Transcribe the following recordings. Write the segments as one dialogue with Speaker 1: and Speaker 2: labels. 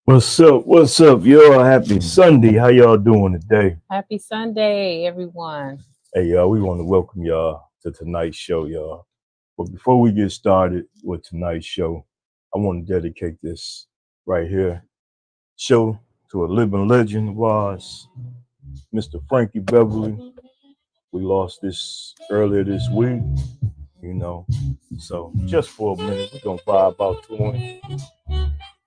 Speaker 1: What's up? What's up, y'all? Happy Sunday. How y'all doing today?
Speaker 2: Happy Sunday, everyone.
Speaker 1: Hey, y'all, we want to welcome y'all to tonight's show, y'all. But before we get started with tonight's show, I want to dedicate this right here show to a living legend was Mr. Frankie Beverly. We lost this earlier this week, you know. So just for a minute, we're going to vibe out to him.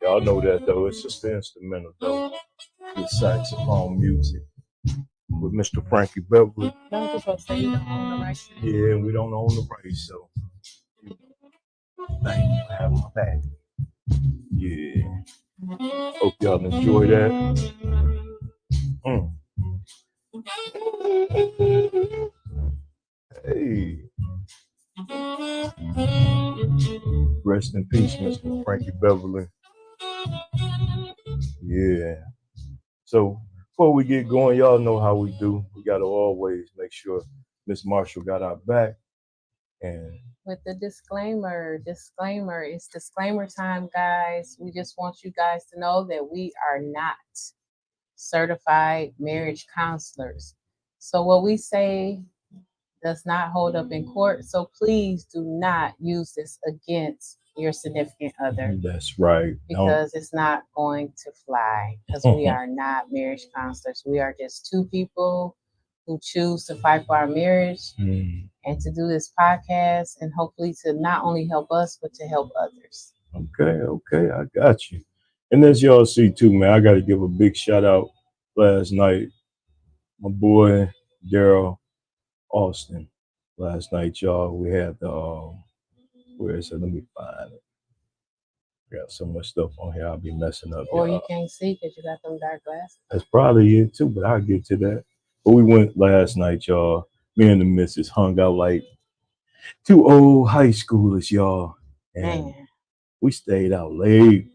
Speaker 1: Y'all know that, though. It's just the instrumental, though. With saxophone music with Mr. Frankie Beverly.
Speaker 2: Don't you supposed to say you don't own the rights?
Speaker 1: Yeah, we don't own the rights, so thank you for having my back. Yeah. Hope y'all enjoy that. Hey. Rest in peace, Mr. Frankie Beverly. Yeah. So before we get going, y'all know how we do. We gotta always make sure Miss Marshall got our back. And
Speaker 2: with the disclaimer, it's disclaimer time, guys. We just want you guys to know that we are not certified marriage counselors. So what we say does not hold up in court. So please do not use this against your significant other.
Speaker 1: That's right.
Speaker 2: Because it's not going to fly. Because we are not marriage counselors. We are just two people who choose to fight for our marriage and to do this podcast and hopefully to not only help us, but to help others.
Speaker 1: Okay, I got you. And as y'all see too, man, I got to give a big shout out last night. My boy, Daryl Austin. Last night, y'all, we had the, where is it? Let me find it. I got so much stuff on here, I'll be messing up.
Speaker 2: Or you can't see because you got them dark glasses.
Speaker 1: That's probably it too, but I'll get to that. But we went last night, y'all. Me and the missus hung out like two old high schoolers, y'all. And we stayed out late.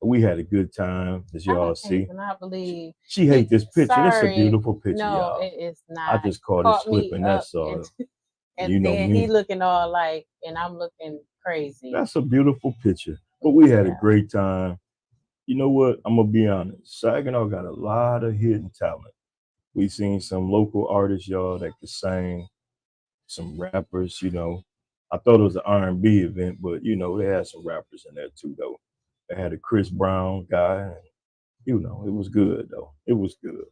Speaker 1: We had a good time, as y'all see.
Speaker 2: I believe
Speaker 1: she hates this picture.
Speaker 2: Sorry.
Speaker 1: It's a beautiful picture,
Speaker 2: no,
Speaker 1: y'all.
Speaker 2: It is not.
Speaker 1: I just caught it slipping. That's all.
Speaker 2: And you know then me. He looking all like, and I'm looking crazy.
Speaker 1: That's a beautiful picture. But we had a great time. You know what? I'm gonna be honest. Saginaw got a lot of hidden talent. We seen some local artists, y'all, that could sing. Some rappers, you know. I thought it was an R&B event, but you know, they had some rappers in there too, though. They had a Chris Brown guy, and you know, it was good though. It was good.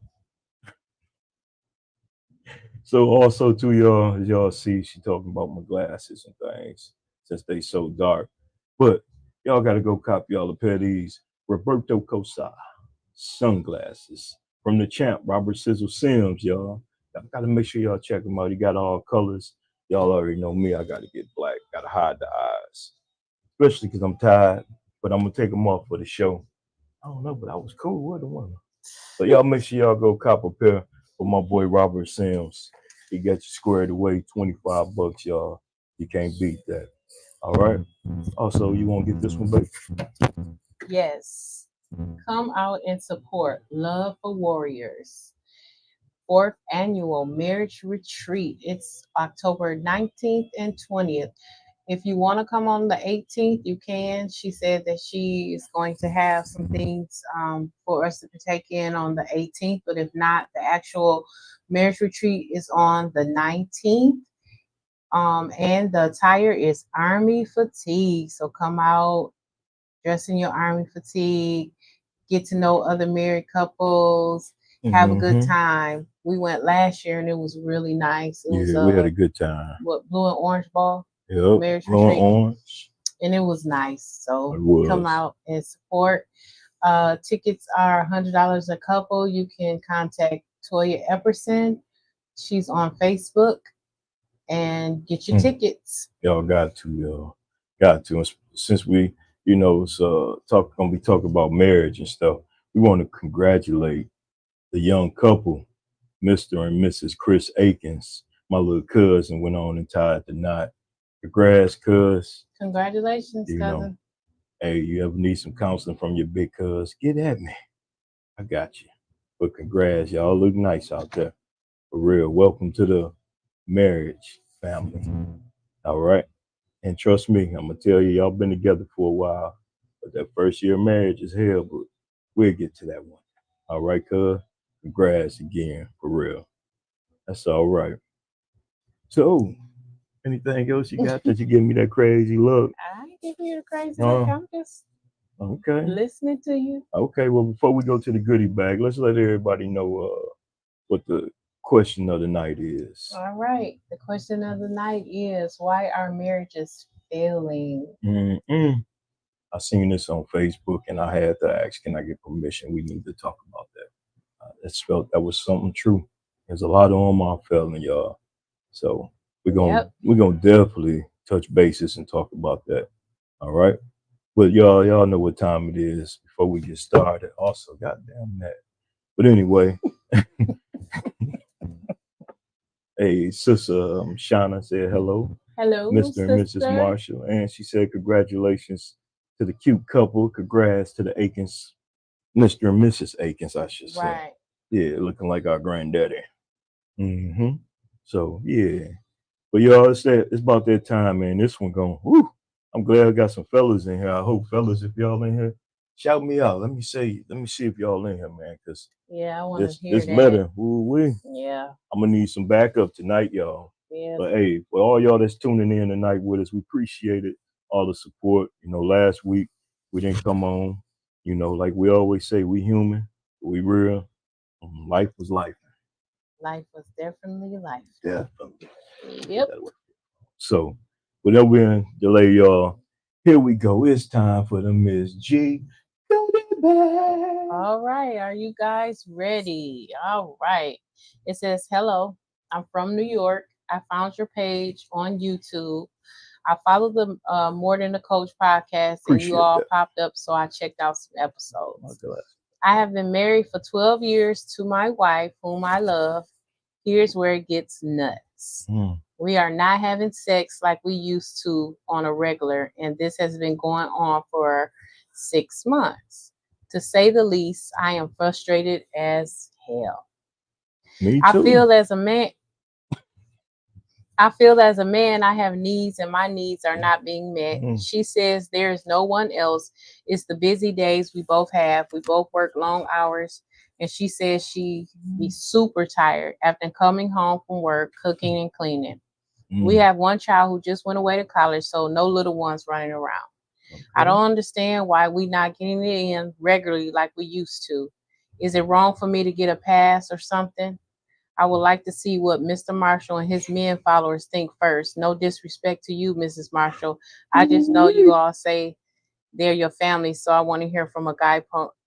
Speaker 1: So also too, y'all, as y'all see, she talking about my glasses and things since they so dark. But y'all gotta go copy y'all a pair of these Roberto Cosa sunglasses from the champ, Robert Sizzle Sims, y'all. Y'all gotta make sure y'all check them out. He got all colors. Y'all already know me. I gotta get black. Gotta hide the eyes, especially because I'm tired. But I'm gonna take them off for the show. I don't know, but I was cool. What the one? So y'all make sure y'all go cop a pair for my boy Robert Sims. He got you squared away, $25, y'all. You can't beat that. All right. Also, you want to get this one, babe?
Speaker 2: Yes. Come out and support Love for Warriors. 4th annual marriage retreat. It's October 19th and 20th. If you want to come on the 18th, you can. She said that she is going to have some things for us to partake in on the 18th. But if not, the actual marriage retreat is on the 19th. And the attire is Army fatigue. So come out dress in your army fatigue, get to know other married couples, have a good
Speaker 1: Mm-hmm.
Speaker 2: time. We went last year and it was really nice. It was
Speaker 1: Yeah, we had a good time.
Speaker 2: what, blue and orange ball
Speaker 1: Yep,
Speaker 2: marriage
Speaker 1: blue and
Speaker 2: retreat,
Speaker 1: orange.
Speaker 2: and it was nice.
Speaker 1: It
Speaker 2: So come
Speaker 1: was.
Speaker 2: out and support. Tickets are $100 a couple. You can contact Toya Epperson. She's on Facebook and get your
Speaker 1: Mm.
Speaker 2: tickets.
Speaker 1: Y'all got to, y'all got to. And since we, it's gonna be talking about marriage and stuff. We want to congratulate the young couple, Mr. and Mrs. Chris Akins. My little cousin went on and tied the knot. Congrats, cuz.
Speaker 2: Congratulations,
Speaker 1: You know,
Speaker 2: cousin.
Speaker 1: hey, you ever need some counseling from your big cuz? Get at me. I got you. But congrats, y'all look nice out there. For real. Welcome to the marriage family. All right. And trust me, I'm gonna tell you, y'all been together for a while. But that first year of marriage is hell, but we'll get to that one. All right, cuz. Congrats again, for real. That's all right. So, anything else you got that you give me that crazy look?
Speaker 2: I ain't giving you the crazy look.
Speaker 1: Uh,
Speaker 2: I'm just
Speaker 1: okay.
Speaker 2: listening to you.
Speaker 1: Okay, well, before we go to the goodie bag, let's let everybody know what the question of the night is.
Speaker 2: All right. The question of the night is, why are marriages failing?
Speaker 1: Mm-mm. I seen this on Facebook and I had to ask, can I get permission? We need to talk about that. That's felt that was something true. There's a lot on my feeling, y'all. So
Speaker 2: Yep.
Speaker 1: we're gonna definitely touch bases and talk about that. All right. But y'all know what time it is before we get started. Also, goddamn that. But anyway, hey, sister Shauna said hello,
Speaker 2: Hello,
Speaker 1: Mr. and Mrs.
Speaker 2: sister.
Speaker 1: Marshall, and she said congratulations to the cute couple. Congrats to the Akins, Mr. and Mrs. Akins, I should say.
Speaker 2: Right.
Speaker 1: Yeah, looking like our granddaddy. Mm-hmm. So yeah, but y'all, it's about that time, man. This one going. Whoo! I'm glad I got some fellas in here. I hope fellas, if y'all in here, shout me out. Let me see if y'all in here, man. Cause
Speaker 2: Yeah, I want to
Speaker 1: this
Speaker 2: hear that.
Speaker 1: letter, ooh wee.
Speaker 2: Yeah.
Speaker 1: I'm gonna need some backup tonight, y'all.
Speaker 2: Yes.
Speaker 1: But hey, for all y'all that's tuning in tonight with us, we appreciate it. All the support. Last week we didn't come on. Like we always say, we human, we real. Life was life.
Speaker 2: Life was definitely life.
Speaker 1: Definitely.
Speaker 2: Yep.
Speaker 1: So, without being delay, y'all, here we go. It's time for the Miss G. Goodie bag.
Speaker 2: All right. Are you guys ready? All right. It says, hello, I'm from New York. I found your page on YouTube. I follow the More Than a Coach podcast, and you
Speaker 1: Appreciate
Speaker 2: all
Speaker 1: that.
Speaker 2: popped up, so I checked out some
Speaker 1: My
Speaker 2: episodes.
Speaker 1: God.
Speaker 2: I have been married for 12 years to my wife, whom I love. Here's where it gets nuts.
Speaker 1: Mm.
Speaker 2: We are not having sex like we used to on a regular, and this has been going on for 6 months. To say the least, I am frustrated as hell.
Speaker 1: Me
Speaker 2: I
Speaker 1: too.
Speaker 2: feel as a man, I feel as a man, I have needs and my needs are not being met.
Speaker 1: Mm.
Speaker 2: She says there is no one else. It's the busy days we both have. We both work long hours. And she says she be super tired after coming home from work, cooking and cleaning. We
Speaker 1: Mm.
Speaker 2: have one child who just went away to college, so no little ones running around. I
Speaker 1: Okay.
Speaker 2: don't understand why we not getting it in regularly like we used to. Is it wrong for me to get a pass or something? I would like to see what Mr. Marshall and his men followers think first. No disrespect to you, Mrs. Marshall. I just know you
Speaker 1: Ooh-wee.
Speaker 2: all say they're your family, so I want to hear from a guy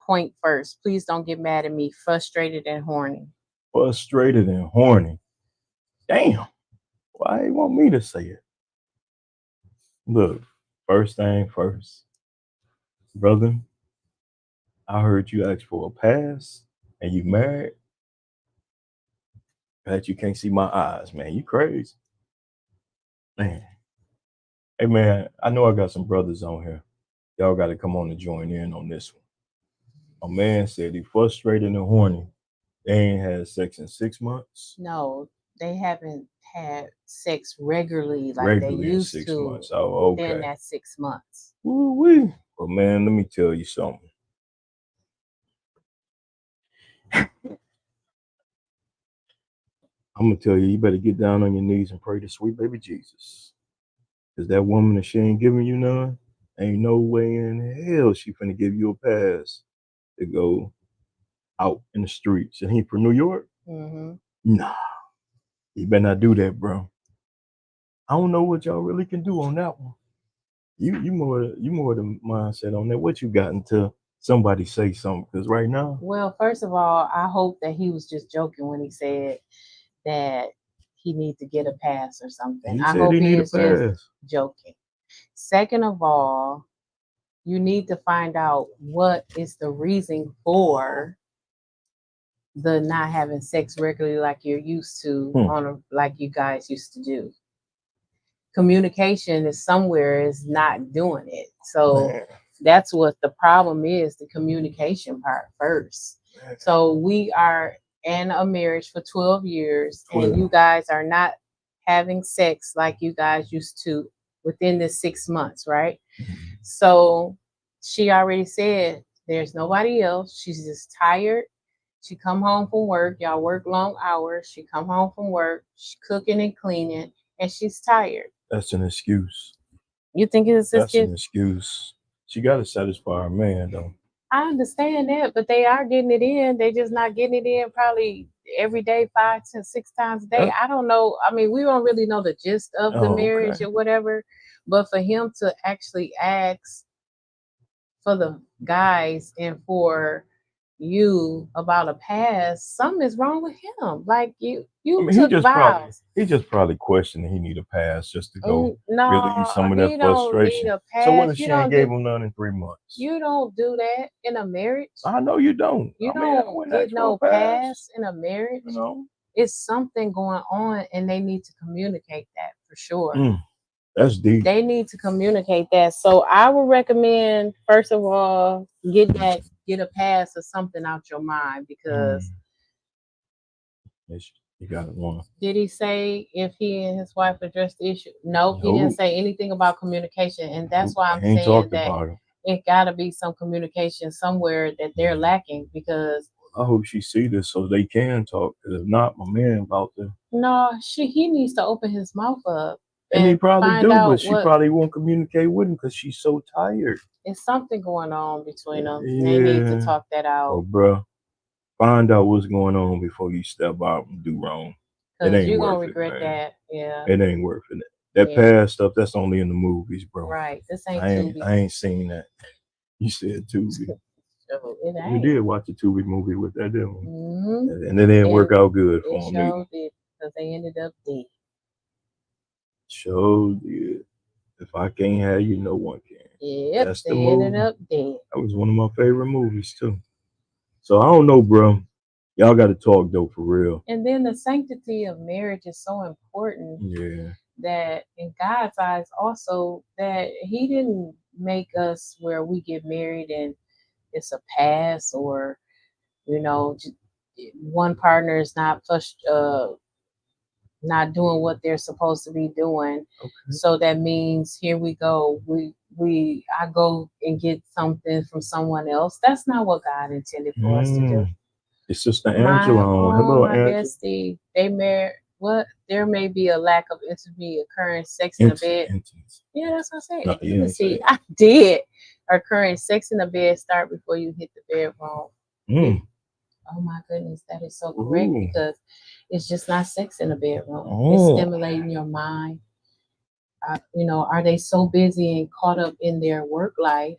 Speaker 2: point first. Please don't get mad at me, frustrated and horny.
Speaker 1: Frustrated and horny. Damn. Why you want me to say it? Look, first thing first, brother. I heard you ask for a pass and you married. That you can't see my eyes, man. You crazy, man. Hey, man. I know I got some brothers on here. Y'all got to come on and join in on this one. A man said he frustrated and horny. They ain't had sex in 6 months.
Speaker 2: No, they haven't had sex regularly like they
Speaker 1: Regularly in
Speaker 2: used
Speaker 1: six
Speaker 2: to
Speaker 1: months. Oh,
Speaker 2: within
Speaker 1: okay.
Speaker 2: that 6 months.
Speaker 1: Woo wee. But man, let me tell you something. I'm gonna tell you, you better get down on your knees and pray to sweet baby Jesus. Cause that woman, if she ain't giving you none, Ain't no way in hell she finna give you a pass to go out in the streets. And he from New York?
Speaker 2: Mm-hmm.
Speaker 1: Nah, you better not do that, bro. I don't know what y'all really can do on that one. You more the mindset on that. What you got until somebody say something? Because right now,
Speaker 2: Well, first of all, I hope that he was just joking when he said that he needs to get a pass or something.
Speaker 1: he
Speaker 2: I
Speaker 1: said
Speaker 2: hope
Speaker 1: he
Speaker 2: he
Speaker 1: need a
Speaker 2: is just
Speaker 1: pass.
Speaker 2: joking. Second of all, you need to find out what is the reason for the not having sex regularly like you're used to
Speaker 1: Hmm.
Speaker 2: on a, like you guys used to do. Communication is somewhere is not doing it. So
Speaker 1: Man,
Speaker 2: that's what the problem is, the communication part first.
Speaker 1: man.
Speaker 2: So we are in a marriage for 12 years and
Speaker 1: 12.
Speaker 2: you guys are not having sex like you guys used to within the 6 months, right?
Speaker 1: Mhm.
Speaker 2: So she already said there's nobody else. She's just tired. She come home from work. Y'all work long hours. She come home from work. She's cooking and cleaning, and she's tired.
Speaker 1: That's an excuse.
Speaker 2: You think it's just
Speaker 1: That's
Speaker 2: get?
Speaker 1: an excuse. She got to satisfy her man, though.
Speaker 2: I understand that, but they are getting it in. They just not getting it in probably every day, 5 to 6 times a day.
Speaker 1: That,
Speaker 2: I don't know. I mean, we don't really know the gist of the
Speaker 1: oh,
Speaker 2: marriage
Speaker 1: okay.
Speaker 2: or whatever, but for him to actually ask for the guys and for you about a past, something is wrong with him. Like
Speaker 1: I
Speaker 2: you
Speaker 1: mean,
Speaker 2: took vows.
Speaker 1: he just probably questioning he need a pass just to go
Speaker 2: No,
Speaker 1: release some of that
Speaker 2: he don't need
Speaker 1: frustration.
Speaker 2: a
Speaker 1: So what
Speaker 2: pass.
Speaker 1: if she ain't gave him none in 3 months?
Speaker 2: You don't do that in a marriage.
Speaker 1: I know you don't.
Speaker 2: You
Speaker 1: I mean, I
Speaker 2: don't
Speaker 1: wouldn't
Speaker 2: get
Speaker 1: ask for a
Speaker 2: no
Speaker 1: pass.
Speaker 2: pass in a marriage.
Speaker 1: You know,
Speaker 2: It's something going on and they need to communicate that for sure.
Speaker 1: mm, that's deep.
Speaker 2: They need to communicate that. So I would recommend first of all get a pass or something out your mind because
Speaker 1: Mm, yes, you got it one.
Speaker 2: did he say if he and his wife addressed the issue? Nope, he didn't
Speaker 1: No,
Speaker 2: say anything about communication. And that's
Speaker 1: nope.
Speaker 2: why I'm
Speaker 1: He ain't
Speaker 2: saying
Speaker 1: talked
Speaker 2: that
Speaker 1: about it.
Speaker 2: it got to be some communication somewhere that they're
Speaker 1: Mm.
Speaker 2: lacking because
Speaker 1: I hope she see this so they can talk. Cause if not, my man about to.
Speaker 2: no, he needs to open his mouth up
Speaker 1: And he
Speaker 2: and
Speaker 1: probably
Speaker 2: find
Speaker 1: do, but
Speaker 2: out
Speaker 1: she
Speaker 2: what
Speaker 1: probably won't communicate with him because she's so tired.
Speaker 2: is something going on between them. They need to
Speaker 1: Yeah.
Speaker 2: talk that out
Speaker 1: Well, bruh, find out what's going on before you step out and do wrong. It
Speaker 2: because
Speaker 1: ain't
Speaker 2: you're gonna
Speaker 1: worth it,
Speaker 2: regret
Speaker 1: man.
Speaker 2: that. Yeah,
Speaker 1: It ain't worth it. That
Speaker 2: yeah,
Speaker 1: past stuff, that's only in the movies, bro.
Speaker 2: right. This ain't Tubi.
Speaker 1: I ain't seen that. You said Tubi.
Speaker 2: So it
Speaker 1: We
Speaker 2: ain't.
Speaker 1: did watch a Tubi movie with that, didn't we?
Speaker 2: Mm-hmm.
Speaker 1: And it didn't work
Speaker 2: And
Speaker 1: out good
Speaker 2: it
Speaker 1: for him either.
Speaker 2: showed it because they ended up dead.
Speaker 1: So yeah, if I can't have you, no one can.
Speaker 2: Yep,
Speaker 1: That's the
Speaker 2: they ended
Speaker 1: movie.
Speaker 2: up dead.
Speaker 1: That was one of my favorite movies too. So I don't know, bro. Y'all got to talk though for real.
Speaker 2: And then the sanctity of marriage is so important
Speaker 1: Yeah.
Speaker 2: that in God's eyes also that He didn't make us where we get married and it's a pass or you know one partner is not doing what they're supposed to be doing.
Speaker 1: Okay.
Speaker 2: So that means here we go. I go and get something from someone else. That's not what God intended for us to do.
Speaker 1: Mm. It's Sister Angela on. Hello,
Speaker 2: My
Speaker 1: Angela.
Speaker 2: bestie, they married. What? There may be a lack of intimacy occurring, sex in the bed.
Speaker 1: Intimacy.
Speaker 2: Yeah, that's what I
Speaker 1: No,
Speaker 2: said.
Speaker 1: you ain't
Speaker 2: Intimacy.
Speaker 1: say.
Speaker 2: I did. Occurring, sex in the bed start before you hit the bedroom. It,
Speaker 1: Mm.
Speaker 2: oh my goodness, that is so correct
Speaker 1: Ooh.
Speaker 2: because it's just not sex in the bedroom. It's
Speaker 1: Oh.
Speaker 2: stimulating your mind. Are they so busy and caught up in their work life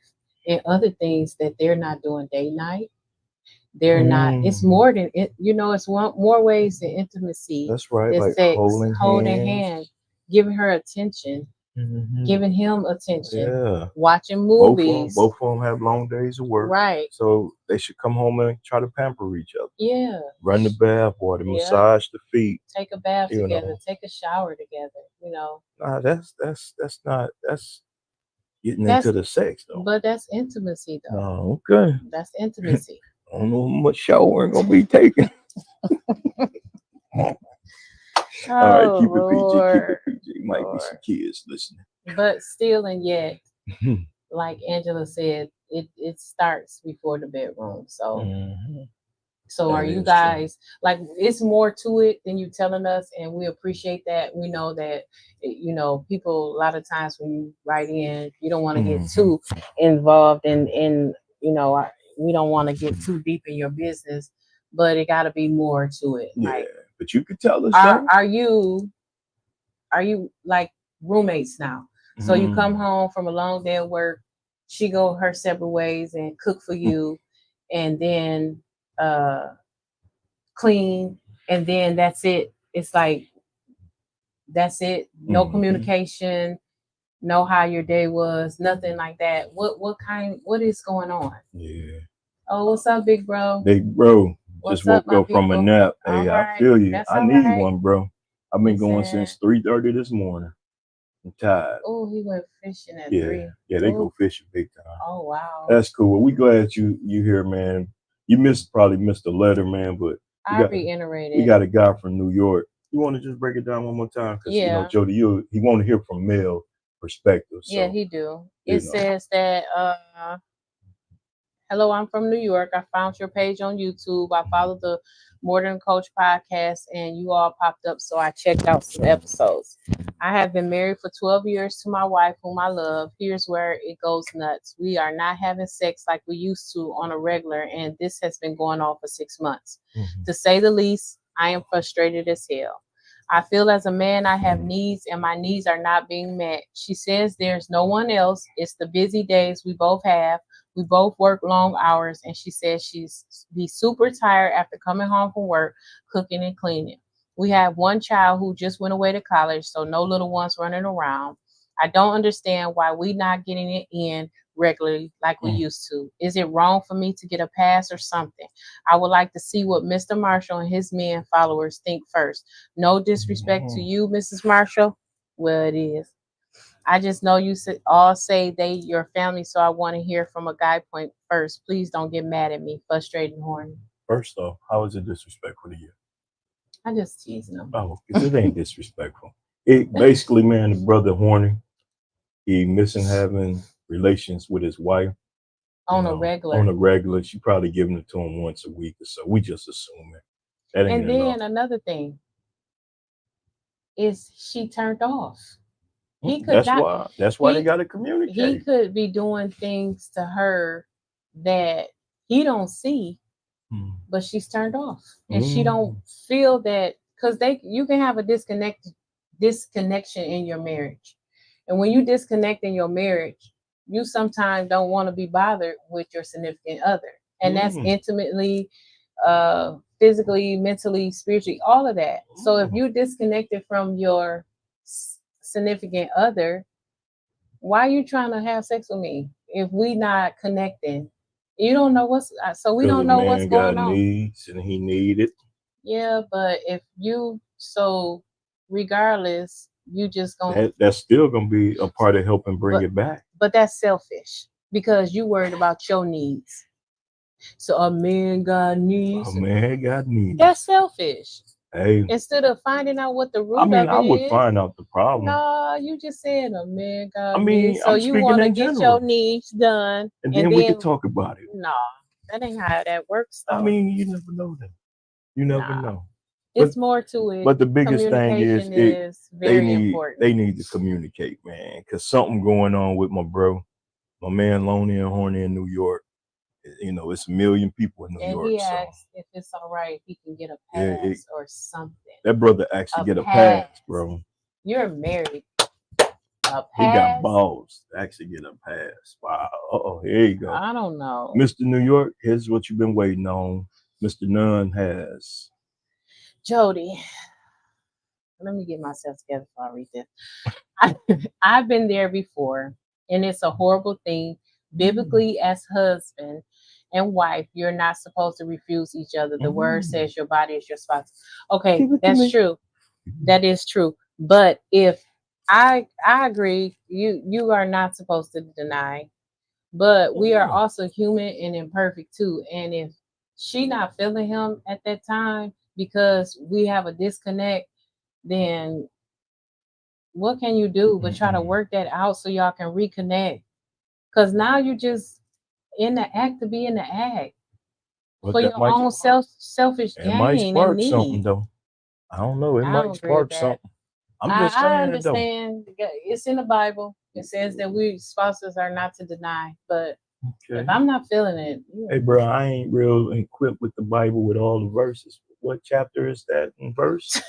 Speaker 2: and other things that they're not doing day night? They're not. It's
Speaker 1: Mm.
Speaker 2: more than it. It's more ways than intimacy
Speaker 1: That's right.
Speaker 2: than
Speaker 1: Like
Speaker 2: sex.
Speaker 1: holding
Speaker 2: Holding
Speaker 1: hands.
Speaker 2: hands, giving her attention,
Speaker 1: Hmm.
Speaker 2: giving him attention,
Speaker 1: Yeah.
Speaker 2: watching movies.
Speaker 1: Both of them have long days of work,
Speaker 2: Right.
Speaker 1: so they should come home and try to pamper each other.
Speaker 2: Yeah.
Speaker 1: Run the bath water,
Speaker 2: Yeah.
Speaker 1: massage the feet.
Speaker 2: Take a bath
Speaker 1: You
Speaker 2: together.
Speaker 1: know,
Speaker 2: Take a shower together.
Speaker 1: nah, that's not that's getting
Speaker 2: That's
Speaker 1: into the sex though.
Speaker 2: but that's intimacy though.
Speaker 1: No, okay.
Speaker 2: That's intimacy.
Speaker 1: I don't know how much shower gonna be taken. All right,
Speaker 2: Oh
Speaker 1: keep it PG, keep
Speaker 2: Lord,
Speaker 1: it PG. Might be some
Speaker 2: Lord.
Speaker 1: kids listening.
Speaker 2: But still and yet, like Angela said, it starts before the bedroom. So
Speaker 1: Mhm.
Speaker 2: So are
Speaker 1: That
Speaker 2: you
Speaker 1: is true.
Speaker 2: guys like it's more to it than you telling us, and we appreciate that. We know that people a lot of times when you write in, you don't want to get
Speaker 1: Hmm.
Speaker 2: too involved in we don't want to get too deep in your business, but it got to be more to it.
Speaker 1: Yeah,
Speaker 2: Like
Speaker 1: but you could tell us
Speaker 2: are
Speaker 1: though.
Speaker 2: are you are you like roommates now? So you come
Speaker 1: Mm.
Speaker 2: home from a long day of work, she go her separate ways and cook for you, and then uh clean, and then that's it. It's like that's it. No
Speaker 1: Hmm.
Speaker 2: communication, know how your day was, nothing like that. What is going on?
Speaker 1: Yeah.
Speaker 2: Oh, what's up, big bro?
Speaker 1: Big bro, just
Speaker 2: What's up,
Speaker 1: woke
Speaker 2: my
Speaker 1: up from a
Speaker 2: people?
Speaker 1: nap.
Speaker 2: All
Speaker 1: Hey, I
Speaker 2: right,
Speaker 1: feel you.
Speaker 2: that's
Speaker 1: I
Speaker 2: all
Speaker 1: need
Speaker 2: right.
Speaker 1: one, bro. I've been going
Speaker 2: Listen,
Speaker 1: since 3:30 this morning. I'm tired.
Speaker 2: oh, he went fishing at
Speaker 1: Yeah,
Speaker 2: 3.
Speaker 1: yeah, they
Speaker 2: Oh,
Speaker 1: go fishing big time.
Speaker 2: oh wow.
Speaker 1: That's cool. Well, we glad you here, man. You probably missed the letter, man, but we
Speaker 2: I
Speaker 1: got
Speaker 2: reiterated.
Speaker 1: we got a guy from New York. You want to just break it down one more time? Because
Speaker 2: Yeah,
Speaker 1: Jody, he want to hear from male perspective.
Speaker 2: yeah,
Speaker 1: So
Speaker 2: he do. It
Speaker 1: you know,
Speaker 2: says that hello, I'm from New York. I found your page on YouTube. I followed the Modern Coach podcast and you all popped up, so I checked out some episodes. I have been married for 12 years to my wife, whom I love. Here's where it goes nuts. We are not having sex like we used to on a regular, and this has been going on for 6 months.
Speaker 1: mhm.
Speaker 2: To say the least, I am frustrated as hell. I feel as a man I have needs and my needs are not being met. She says there's no one else. It's the busy days we both have. We both work long hours, and she says she's be super tired after coming home from work, cooking and cleaning. We have one child who just went away to college, so no little ones running around. I don't understand why we not getting it in regularly like we used to. Is it wrong for me to get a pass or something? I would like to see what Mr. Marshall and his men followers think first. No disrespect to
Speaker 1: Mhm.
Speaker 2: you, Mrs. Marshall. Well, it is. I just know you all say they your family, so I want to hear from a guy point first. Please don't get mad at me, frustrated and horny.
Speaker 1: First off, how is it disrespectful to you?
Speaker 2: I just teasing them
Speaker 1: Oh, because it ain't disrespectful. It basically, man, the brother horny. He missing having relations with his wife.
Speaker 2: on a
Speaker 1: On
Speaker 2: regular.
Speaker 1: a regular. She probably giving it to him once a week or so. We just assuming that ain't
Speaker 2: And
Speaker 1: enough.
Speaker 2: then another thing is she turned off. He could
Speaker 1: That's
Speaker 2: not.
Speaker 1: why. That's why they
Speaker 2: He
Speaker 1: got to
Speaker 2: he
Speaker 1: communicate.
Speaker 2: could be doing things to her that he don't see,
Speaker 1: Mm.
Speaker 2: but she's turned off, and she don't
Speaker 1: Mm.
Speaker 2: feel that because they you can have a disconnection in your marriage, and when you disconnect in your marriage, you sometimes don't want to be bothered with your significant other, and that's
Speaker 1: Mm.
Speaker 2: intimately, physically, mentally, spiritually, all of that. So if
Speaker 1: Mm.
Speaker 2: you disconnected from your significant other, why are you trying to have sex with me if we not connecting? You don't know so we
Speaker 1: Because
Speaker 2: don't
Speaker 1: a
Speaker 2: know what's
Speaker 1: man got
Speaker 2: going on.
Speaker 1: needs and he need it.
Speaker 2: Yeah, but if you so regardless, you just gonna
Speaker 1: That's still gonna be a part of helping bring
Speaker 2: but
Speaker 1: it back.
Speaker 2: but that's selfish because you worried about your needs. So a man got
Speaker 1: A
Speaker 2: needs.
Speaker 1: man got
Speaker 2: That's
Speaker 1: needs.
Speaker 2: selfish.
Speaker 1: Hey,
Speaker 2: Instead of finding out what the
Speaker 1: I
Speaker 2: root
Speaker 1: mean,
Speaker 2: of
Speaker 1: I
Speaker 2: it
Speaker 1: would
Speaker 2: is,
Speaker 1: find out the problem.
Speaker 2: no, you just said a man
Speaker 1: I
Speaker 2: got
Speaker 1: mean,
Speaker 2: needs. So
Speaker 1: I'm
Speaker 2: you
Speaker 1: speaking
Speaker 2: wanna
Speaker 1: in
Speaker 2: get your
Speaker 1: general,
Speaker 2: needs done
Speaker 1: and
Speaker 2: and
Speaker 1: then we
Speaker 2: then
Speaker 1: could talk about it.
Speaker 2: no, that ain't how that works
Speaker 1: I
Speaker 2: though.
Speaker 1: mean, you never know that. You never
Speaker 2: Nah.
Speaker 1: know. But
Speaker 2: It's more to it.
Speaker 1: but the biggest thing is
Speaker 2: Communication is very
Speaker 1: they
Speaker 2: important.
Speaker 1: need to communicate, man, because something going on with my bro, my man, lonely and horny in New York. It's a million people in New
Speaker 2: And
Speaker 1: York,
Speaker 2: he
Speaker 1: so
Speaker 2: asked if it's all right if he can get a
Speaker 1: it,
Speaker 2: pass or something.
Speaker 1: that brother actually
Speaker 2: A
Speaker 1: get a pass,
Speaker 2: pass.
Speaker 1: bro.
Speaker 2: You're married. A
Speaker 1: He got
Speaker 2: pass?
Speaker 1: balls to actually get a pass. Wow. Oh, here you go.
Speaker 2: I don't know.
Speaker 1: Mr. New York, here's what you've been waiting on. Mr. Nunn has.
Speaker 2: Jody, let me get myself together before I read this. I, I've been there before, and it's a horrible thing. Biblically, as husband and wife, you're not supposed to refuse each other. The word
Speaker 1: Mm.
Speaker 2: says your body is your spouse. Okay,
Speaker 1: Give it to
Speaker 2: that's
Speaker 1: me.
Speaker 2: true. That is true. But if I agree, you are not supposed to deny. But we are
Speaker 1: Mm.
Speaker 2: also human and imperfect too. And if she not feeling him at that time because we have a disconnect, then what can you do but try to
Speaker 1: Mm-mm.
Speaker 2: work that out so y'all can reconnect? Because now you just in the act to be in the act.
Speaker 1: But
Speaker 2: for
Speaker 1: that
Speaker 2: your
Speaker 1: might
Speaker 2: own selfish
Speaker 1: it might
Speaker 2: gain and
Speaker 1: spark something
Speaker 2: need.
Speaker 1: though. I don't know. It
Speaker 2: I
Speaker 1: might
Speaker 2: don't agree with
Speaker 1: spark
Speaker 2: that.
Speaker 1: something. I'm just
Speaker 2: I
Speaker 1: saying it though.
Speaker 2: understand it's in the Bible. It says that we spouses are not to deny. But if
Speaker 1: Okay.
Speaker 2: I'm not feeling it,
Speaker 1: Hey, bro, I ain't real equipped with the Bible with all the verses. What chapter is that in verse?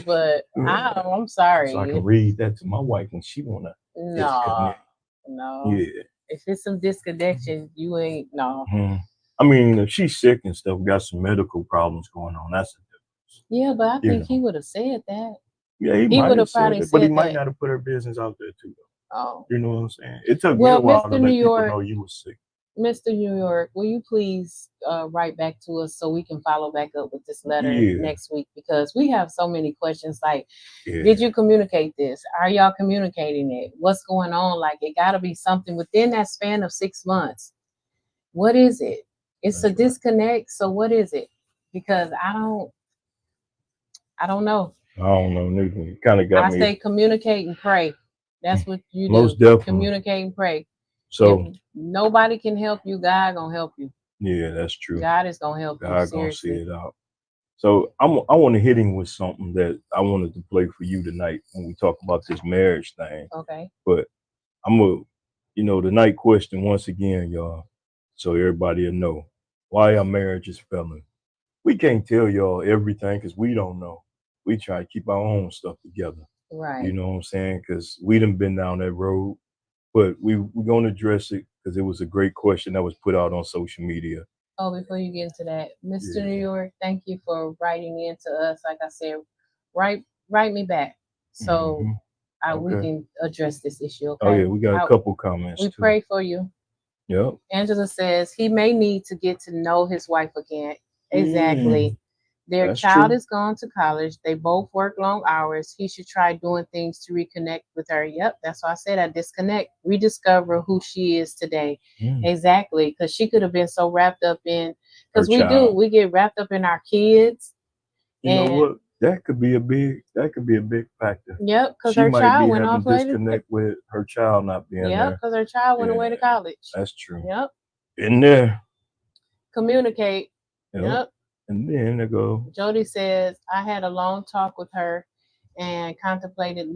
Speaker 2: but I'm sorry.
Speaker 1: So I can read that to my wife when she wanna
Speaker 2: No,
Speaker 1: disconnect.
Speaker 2: no.
Speaker 1: Yeah.
Speaker 2: If it's some disconnection, you ain't no.
Speaker 1: Mhm. I mean, if she's sick and stuff, got some medical problems going on, that's a difference.
Speaker 2: Yeah, but I
Speaker 1: You
Speaker 2: think he
Speaker 1: know.
Speaker 2: would have said that.
Speaker 1: Yeah, he
Speaker 2: He
Speaker 1: might
Speaker 2: would
Speaker 1: have
Speaker 2: have
Speaker 1: said
Speaker 2: probably
Speaker 1: it, but he
Speaker 2: said
Speaker 1: might
Speaker 2: that.
Speaker 1: not have put her business out there too.
Speaker 2: Oh.
Speaker 1: You know what I'm saying? It took me a
Speaker 2: Well,
Speaker 1: while to
Speaker 2: Mr. New
Speaker 1: let people
Speaker 2: York,
Speaker 1: know you was sick.
Speaker 2: Mr. New York, will you please write back to us so we can follow back up with this letter
Speaker 1: Yeah,
Speaker 2: next week? Because we have so many questions like, did
Speaker 1: yeah.
Speaker 2: you communicate this? Are y'all communicating it? What's going on? Like, it got to be something within that span of 6 months. What is it? It's a
Speaker 1: That's right.
Speaker 2: disconnect. So what is it? Because I don't know.
Speaker 1: I don't know, neither. You kind of got
Speaker 2: I
Speaker 1: me.
Speaker 2: say communicate and pray. That's what you do.
Speaker 1: Most definitely.
Speaker 2: Communicate and pray. If
Speaker 1: So
Speaker 2: nobody can help you, God gonna help you.
Speaker 1: yeah, that's true.
Speaker 2: God is gonna help you.
Speaker 1: God gonna see
Speaker 2: Seriously.
Speaker 1: it out. So I want to hit him with something that I wanted to play for you tonight when we talk about this marriage thing.
Speaker 2: Okay.
Speaker 1: But I'm a, the night question once again, y'all, so everybody will know why our marriage is failing. We can't tell y'all everything because we don't know. We try to keep our own stuff together. You
Speaker 2: Right.
Speaker 1: know what I'm saying? Because we done been down that road, but we're gonna address it because it was a great question that was put out on social media.
Speaker 2: Oh, before you get into that, Mr. New
Speaker 1: Yeah.
Speaker 2: York, thank you for writing in to us. Like I said, write write me back so
Speaker 1: Hmm.
Speaker 2: we
Speaker 1: Okay.
Speaker 2: can address this issue.
Speaker 1: Oh
Speaker 2: Okay.
Speaker 1: yeah, we got a couple comments
Speaker 2: We
Speaker 1: too.
Speaker 2: pray for you.
Speaker 1: Yep.
Speaker 2: Angela says he may need to get to know his wife again.
Speaker 1: Mm,
Speaker 2: Exactly. Their
Speaker 1: that's
Speaker 2: child
Speaker 1: true.
Speaker 2: is gone to college. They both work long hours. He should try doing things to reconnect with her. Yep, that's why I said I disconnect, rediscover who she is today.
Speaker 1: Mm.
Speaker 2: Exactly, because she could have been so wrapped up in,
Speaker 1: Her
Speaker 2: because
Speaker 1: child.
Speaker 2: we get wrapped up in our kids,
Speaker 1: You know
Speaker 2: and
Speaker 1: what? That could be a big factor.
Speaker 2: yep, because
Speaker 1: She
Speaker 2: her
Speaker 1: might
Speaker 2: child
Speaker 1: be
Speaker 2: went
Speaker 1: having
Speaker 2: off later.
Speaker 1: disconnect with her child not being
Speaker 2: Yep,
Speaker 1: there.
Speaker 2: because her child went
Speaker 1: Yeah,
Speaker 2: away to college.
Speaker 1: that's true.
Speaker 2: Yep,
Speaker 1: In there.
Speaker 2: communicate.
Speaker 1: Yep.
Speaker 2: Yep.
Speaker 1: And then they go.
Speaker 2: Jody says, I had a long talk with her and contemplated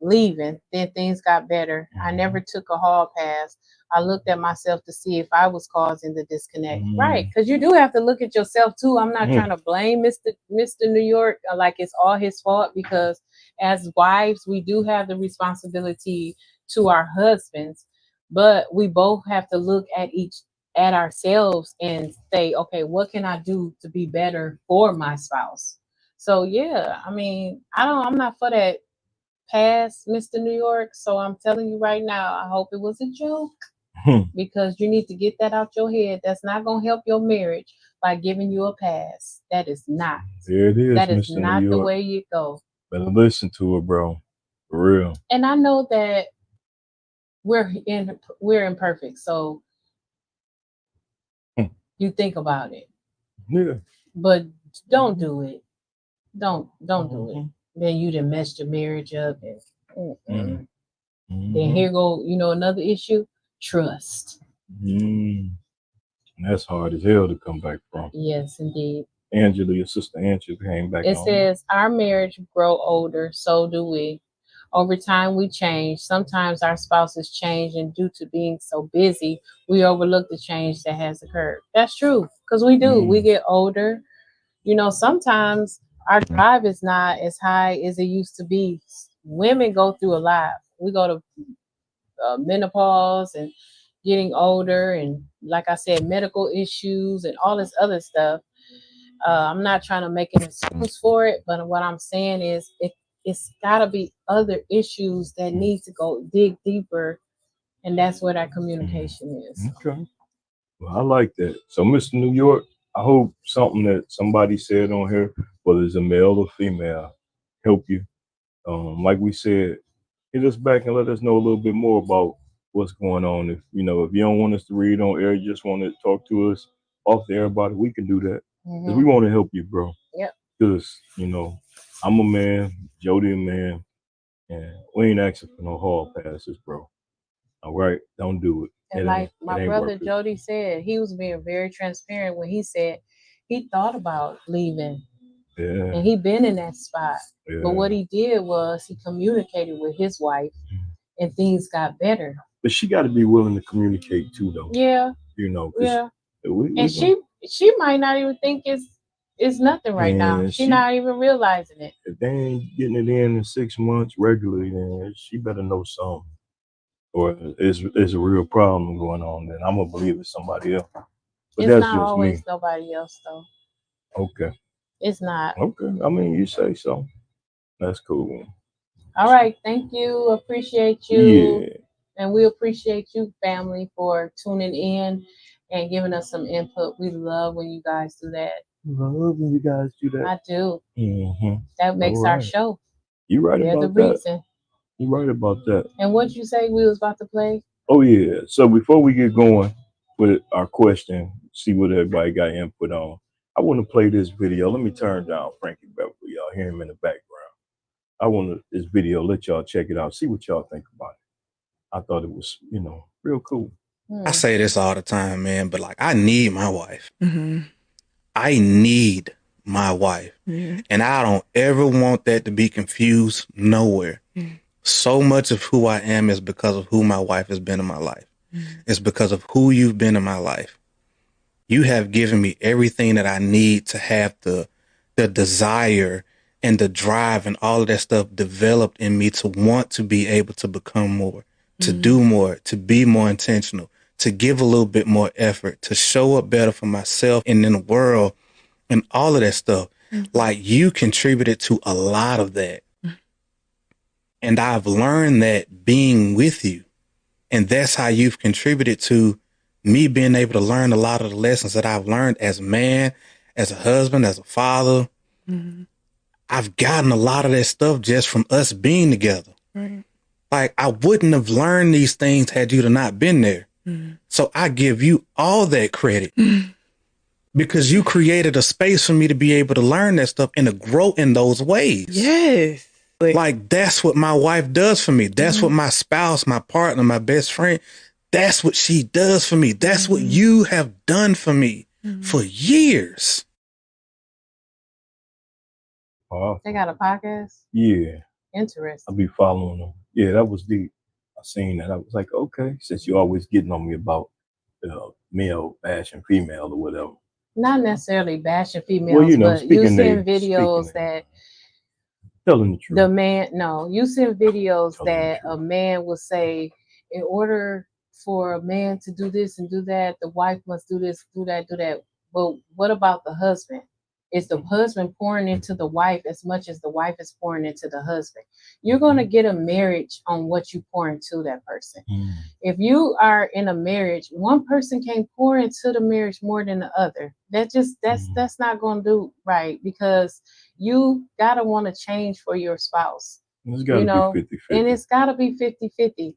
Speaker 2: leaving. Then things got better. I never took a hall pass. I looked at myself to see if I was causing the disconnect. Right,
Speaker 1: Mm,
Speaker 2: because you do have to look at yourself too. I'm not
Speaker 1: mm,
Speaker 2: trying to blame Mr. New York like it's all his fault, because as wives, we do have the responsibility to our husbands, but we both have to look at ourselves and say, okay, what can I do to be better for my spouse? So yeah, I mean, I'm not for that past, Mr. New York. So I'm telling you right now, I hope it was a joke,
Speaker 1: mm.
Speaker 2: because you need to get that out your head. That's not gonna help your marriage by giving you a pass. That is not.
Speaker 1: There it is,
Speaker 2: That is
Speaker 1: Mr. New
Speaker 2: not the
Speaker 1: York.
Speaker 2: way you go.
Speaker 1: Better listen to her, bro. For real.
Speaker 2: And I know that we're imperfect. So
Speaker 1: Mm.
Speaker 2: you think about it,
Speaker 1: Yeah.
Speaker 2: but don't
Speaker 1: Mhm.
Speaker 2: do it. Don't do it.
Speaker 1: Mhm.
Speaker 2: Then you done messed your marriage up, and
Speaker 1: Mm.
Speaker 2: then
Speaker 1: Mhm.
Speaker 2: here go another issue. Trust.
Speaker 1: Mm. And that's hard as hell to come back from.
Speaker 2: Yes, indeed.
Speaker 1: Angela, your sister Angela came back
Speaker 2: It
Speaker 1: on.
Speaker 2: says our marriage grow older, so do we. Over time, we change. Sometimes our spouses change, and due to being so busy, we overlook the change that has occurred. That's true, because we do. We
Speaker 1: Mm.
Speaker 2: get older. Sometimes our drive is not as high as it used to be. Women go through a lot. We go to menopause and getting older, and like I said, medical issues and all this other stuff. I'm not trying to make an excuse for it, but what I'm saying is it's got to be other issues that need to go dig deeper, and that's where that
Speaker 1: Mm.
Speaker 2: communication is.
Speaker 1: Okay. Well, I like that. So, Mr. New York, I hope something that somebody said on here, whether it's a male or female, help you. Like we said, hit us back and let us know a little bit more about what's going on. If you don't want us to read on air, you just want to talk to us off the air about it, we can do that. Because we
Speaker 2: Hmm.
Speaker 1: want to help you, bro.
Speaker 2: Yep.
Speaker 1: Because, I'm a man, Jody a man, and we ain't asking for no hall passes, bro. All right, don't do it.
Speaker 2: And
Speaker 1: It
Speaker 2: like
Speaker 1: ain't.
Speaker 2: my
Speaker 1: It ain't
Speaker 2: brother
Speaker 1: worth it.
Speaker 2: Jody said, he was being very transparent when he said he thought about leaving
Speaker 1: Yeah,
Speaker 2: and he been in that spot. But
Speaker 1: yeah.
Speaker 2: what he did was he communicated with his wife and things got better.
Speaker 1: But she got to be willing to communicate too, though.
Speaker 2: Yeah,
Speaker 1: You know, because
Speaker 2: yeah.
Speaker 1: we
Speaker 2: And
Speaker 1: gonna,
Speaker 2: she might not even think it's nothing right now.
Speaker 1: and
Speaker 2: She
Speaker 1: she
Speaker 2: not even realizing it.
Speaker 1: if they ain't getting it in 6 months regularly, then she better know something, or it's a real problem going on. Then I'm gonna believe it's somebody else. But
Speaker 2: It's
Speaker 1: that's
Speaker 2: not
Speaker 1: just
Speaker 2: always
Speaker 1: me.
Speaker 2: nobody else though.
Speaker 1: Okay,
Speaker 2: It's not.
Speaker 1: okay. I mean, you say so. That's cool.
Speaker 2: All right. Thank you. Appreciate you.
Speaker 1: Yeah,
Speaker 2: And we appreciate you, family, for tuning in and giving us some input. We love when you guys do that.
Speaker 1: love when you guys do that.
Speaker 2: I do.
Speaker 1: Mm-hmm.
Speaker 2: That
Speaker 1: All
Speaker 2: makes our
Speaker 1: right,
Speaker 2: show.
Speaker 1: you right
Speaker 2: They're the
Speaker 1: about that.
Speaker 2: reason.
Speaker 1: You right about that.
Speaker 2: And what you say we was about to play?
Speaker 1: Oh yeah. So before we get going with our question, see what everybody got input on. I want to play this video. Let me turn down Frankie Beverly. Y'all hear him in the background. I want this video. Let y'all check it out. See what y'all think about it. I thought it was, real cool.
Speaker 3: I say this all the time, man, but like I need my wife. I need my wife. Yeah. And I don't ever want that to be confused nowhere. So much of who I am is because of who my wife has been in my life. It's because of who you've been in my life. You have given me everything that I need to have the desire and the drive and all of that stuff developed in me to want to be able to become more, to do more, to be more intentional, to give a little bit more effort, to show up better for myself and in the world and all of that stuff. Like you contributed to a lot of that. And I've learned that being with you. And that's how you've contributed to me being able to learn a lot of the lessons that I've learned as a man, as a husband, as a father. I've gotten a lot of that stuff just from us being together. Right. Like I wouldn't have learned these things had you not been there. So I give you all that credit because you created a space for me to be able to learn that stuff and to grow in those ways. Yes. Like that's what my wife does for me. That's what my spouse, my partner, my best friend, that's what she does for me. That's what you have done for me for years.
Speaker 2: They got a podcast?
Speaker 1: Yeah,
Speaker 2: Interesting.
Speaker 1: I'll be following them. Yeah, that was deep. I seen that. I was like, okay, since you're always getting on me about male bashing female or whatever.
Speaker 2: Not necessarily bashing
Speaker 1: Well,
Speaker 2: females, but you seeing videos that
Speaker 1: telling the truth.
Speaker 2: You seen videos that a man will say, in order for a man to do this and do that, the wife must do this, do that, do that. But what about the husband? Is the husband pouring into the wife as much as the wife is pouring into the husband? You're going to get a marriage on what you pour into that person. If you are in a marriage, one person can't pour into the marriage more than the other. That's not going to do right, because you got to want to change for your spouse.
Speaker 1: It's got to be 50-50.
Speaker 2: And it's got to be 50-50.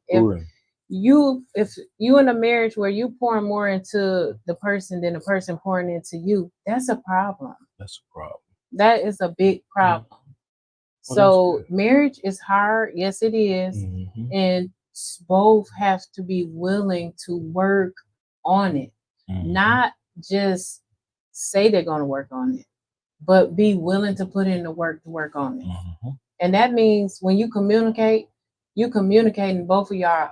Speaker 2: If you in a marriage where you pouring more into the person than the person pouring into you, that's a problem.
Speaker 1: That's a problem.
Speaker 2: That is a big problem. So marriage is hard. Yes, it is. And both have to be willing to work on it. Not just say they're going to work on it, but be willing to put in the work to work on it. And that means when you communicating, both of y'all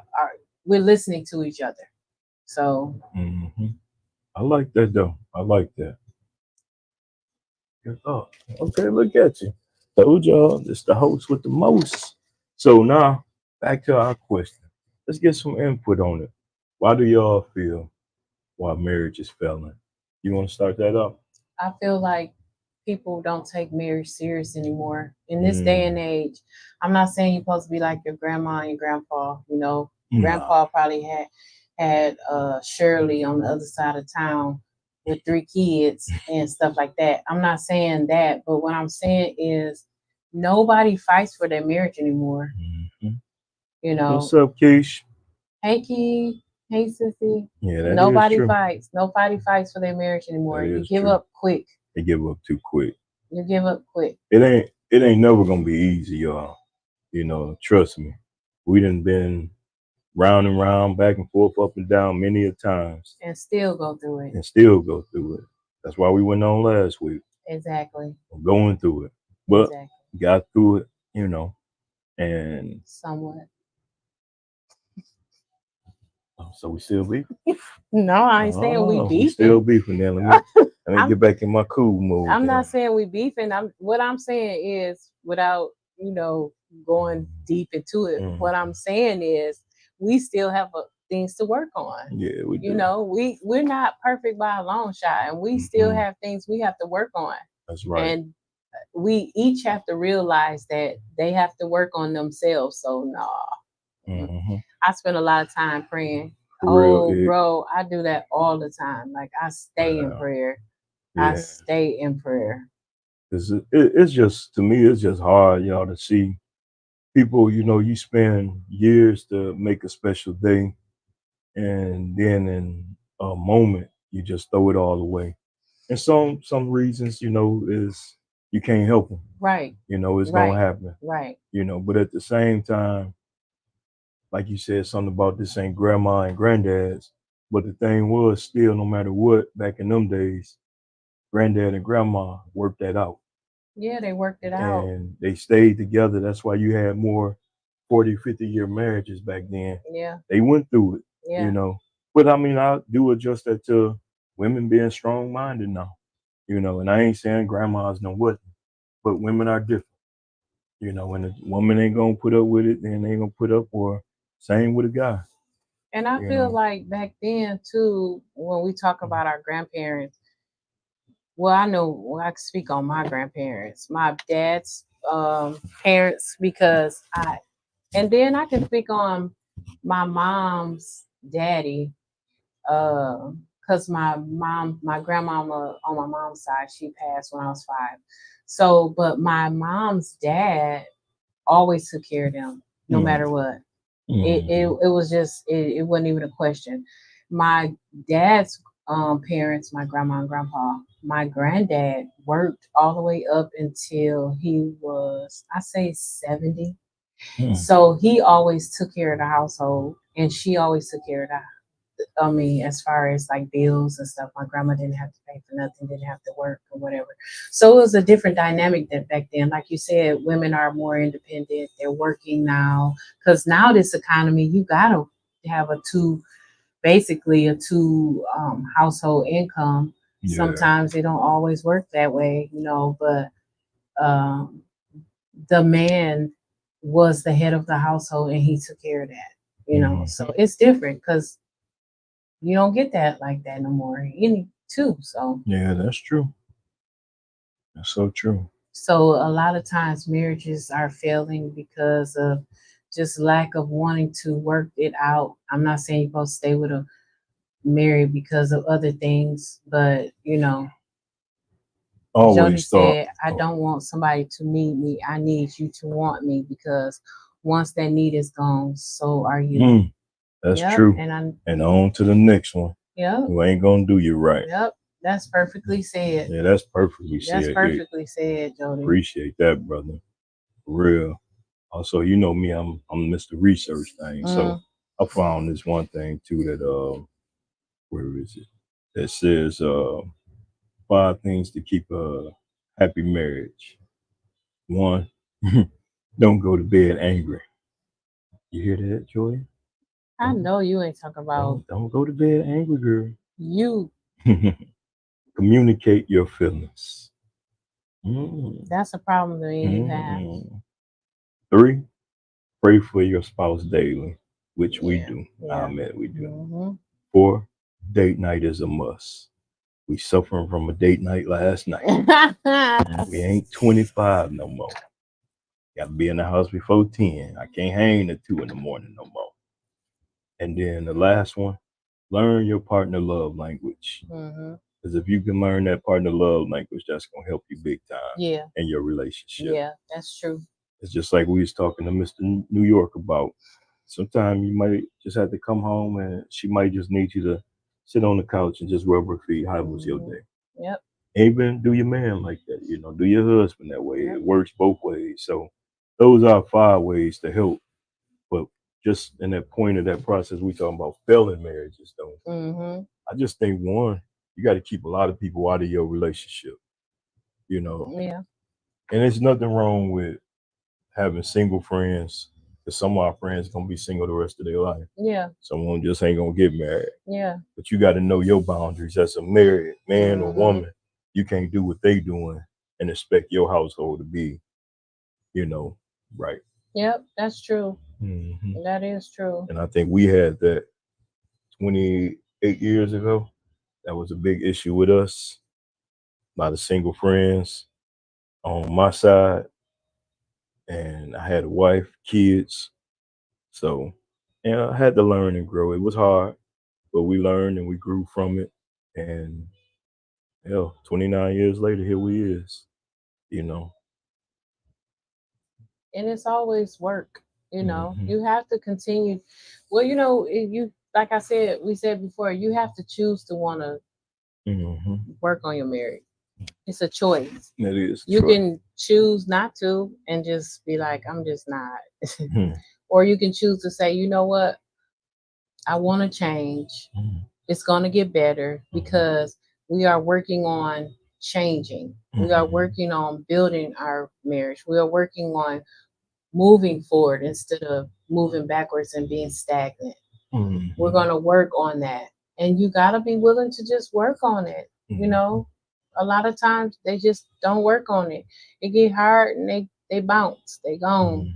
Speaker 2: we're listening to each other. So
Speaker 1: I like that though. I like that. Oh, okay, look at you. Told y'all, it's the host with the most. So now, back to our question. Let's get some input on it. Why do y'all feel why marriage is failing? You want to start that up?
Speaker 2: I feel like people don't take marriage serious anymore. In this day and age, I'm not saying you're supposed to be like your grandma and your grandpa. Grandpa probably had Shirley on the other side of town with 3 kids and stuff like that. I'm not saying that, but what I'm saying is nobody fights for their marriage anymore.
Speaker 1: What's up, Keish?
Speaker 2: Hey, Key. Hey, Sissy.
Speaker 1: Yeah,
Speaker 2: nobody fights. Nobody fights for their marriage anymore. You give up quick.
Speaker 1: They give up too quick.
Speaker 2: You give up quick.
Speaker 1: It ain't never gonna be easy, y'all. Trust me. We done been round and round, back and forth, up and down many a times.
Speaker 2: And still go through it.
Speaker 1: And still go through it. That's why we went on last week.
Speaker 2: Exactly.
Speaker 1: Going through it. But
Speaker 2: exactly.
Speaker 1: got through it, and
Speaker 2: somewhat.
Speaker 1: So we still beefing?
Speaker 2: No, I ain't saying we beefing.
Speaker 1: We still beefing then. Let me get back in my cool mood.
Speaker 2: I'm not saying we beefing. What I'm saying is, without going deep into it, what I'm saying is we still have things to work on.
Speaker 1: Yeah, we do.
Speaker 2: We're not perfect by a long shot, and we still have things we have to work on.
Speaker 1: That's right.
Speaker 2: And we each have to realize that they have to work on themselves. So I spend a lot of time praying. Bro, I do that all the time. Like I stay in prayer. Yeah. I stay in prayer.
Speaker 1: It's just, to me, it's just hard, to see people, you spend years to make a special day, and then in a moment you just throw it all away. And some reasons, is you can't help them.
Speaker 2: Right.
Speaker 1: It's gonna happen.
Speaker 2: Right.
Speaker 1: But at the same time, like you said, something about this ain't grandma and granddad's. But the thing was, still, no matter what, back in them days, granddad and grandma worked that out.
Speaker 2: Yeah, they worked it out.
Speaker 1: And they stayed together. That's why you had more 40, 50-year marriages back then.
Speaker 2: Yeah.
Speaker 1: They went through it,
Speaker 2: yeah.
Speaker 1: But I mean, I do adjust that to women being strong-minded now, and I ain't saying grandmas know what, but women are different. When a woman ain't gonna put up with it, then they ain't gonna put up, or same with a guy.
Speaker 2: And I feel like back then too, when we talk about our grandparents, well, I know I can speak on my grandparents, my dad's parents, because and then I can speak on my mom's daddy, because my grandmama on my mom's side, she passed when I was 5. So, but my mom's dad always took care of them, no matter what. It was just it wasn't even a question. My dad's parents, my grandma and grandpa, my granddad worked all the way up until he was, I say, 70. So he always took care of the household, and she always took care of as far as like bills and stuff, my grandma didn't have to pay for nothing, didn't have to work or whatever. So it was a different dynamic than back then. Like you said, women are more independent. They're working now, because now this economy, you gotta have a two household income. Yeah. Sometimes it don't always work that way, but the man was the head of the household and he took care of that, So it's different because you don't get that like that no more. So
Speaker 1: yeah, that's true. That's so true.
Speaker 2: So a lot of times marriages are failing because of just lack of wanting to work it out. I'm not saying you're supposed to stay with a married because of other things, but Jody said, I don't want somebody to need me. I need you to want me, because once that need is gone, so are you.
Speaker 1: That's true. And on to the next one.
Speaker 2: Yep.
Speaker 1: Who ain't gonna do you right.
Speaker 2: Yep. That's perfectly said.
Speaker 1: Yeah, that's perfectly said.
Speaker 2: That's perfectly said, Jody.
Speaker 1: Appreciate that, brother. For real. Also, me, I'm Mr. Research thing. So I found this one thing too that where is it? That says 5 things to keep a happy marriage. 1, don't go to bed angry. You hear that, Joy?
Speaker 2: I know you ain't talking about.
Speaker 1: Don't go to bed angry, girl.
Speaker 2: You.
Speaker 1: Communicate your feelings.
Speaker 2: That's a problem that you have.
Speaker 1: 3, pray for your spouse daily, which we do. I admit we do. 4, date night is a must. We suffering from a date night last night. We ain't 25 no more. Got to be in the house before 10. I can't hang at 2 in the morning no more. And then the last one, learn your partner love language. Because if you can learn that partner love language, that's going to help you big time in your relationship.
Speaker 2: Yeah, that's true.
Speaker 1: It's just like we was talking to Mr. New York about. Sometimes you might just have to come home and she might just need you to sit on the couch and just rub her feet. How was your day?
Speaker 2: Yep.
Speaker 1: Even do your man like that, do your husband that way. It works both ways. So those are 5 ways to help. But just in that point of that process, we talking about failing marriages, though.
Speaker 2: Mm-hmm.
Speaker 1: I just think one, you got to keep a lot of people out of your relationship, you know.
Speaker 2: Yeah.
Speaker 1: And there's nothing wrong with having single friends, because some of our friends gonna be single the rest of their life.
Speaker 2: Yeah.
Speaker 1: Someone just ain't gonna get married.
Speaker 2: Yeah.
Speaker 1: But you got to know your boundaries as a married man or
Speaker 2: Mm-hmm.
Speaker 1: woman. You can't do what they doing and expect your household to be, you know, right.
Speaker 2: Yep, that's true.
Speaker 1: Hmm.
Speaker 2: That is true.
Speaker 1: And I think we had that 28 years ago. That was a big issue with us. A lot of single friends on my side, and I had a wife, kids. So, I had to learn and grow. It was hard, but we learned and we grew from it. And 29 years later, here we is, you know.
Speaker 2: And it's always work.
Speaker 1: Hmm.
Speaker 2: You have to continue. Well, if you, like I said, we said before, you have to choose to want to
Speaker 1: Hmm.
Speaker 2: work on your marriage. It's a choice.
Speaker 1: It is
Speaker 2: You
Speaker 1: true.
Speaker 2: can choose not to and just be like, I'm just not.
Speaker 1: Hmm.
Speaker 2: Or you can choose to say, you know what, I want to change. It's going to get better because we are working on changing. We are working on building our marriage. We are working on moving forward instead of moving backwards and being stagnant. We're going to work on that. And you got to be willing to just work on it. A lot of times they just don't work on it. It get hard and they bounce. They gone.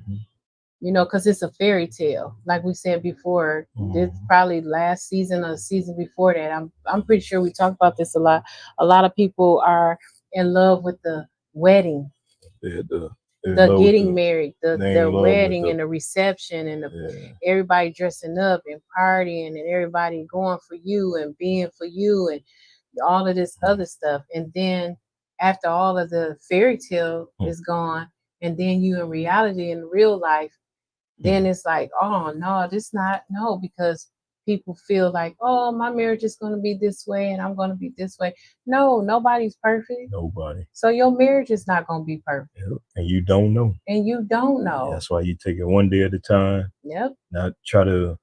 Speaker 2: Because it's a fairy tale. Like we said before, this probably last season or the season before that. I'm pretty sure we talked about this a lot. A lot of people are in love with the wedding, the getting married, the wedding and the reception and everybody dressing up and partying and everybody going for you and being for you and all of this other stuff. And then after all of the fairy tale is gone, and then you in reality in real life, then it's like, oh no, this not no, because people feel like, oh, my marriage is going to be this way and I'm going to be this way. No, nobody's perfect.
Speaker 1: Nobody.
Speaker 2: So your marriage is not going to be perfect.
Speaker 1: Yep. And you don't know.
Speaker 2: And you don't know.
Speaker 1: That's why you take it one day at a time.
Speaker 2: Yep.
Speaker 1: Not try to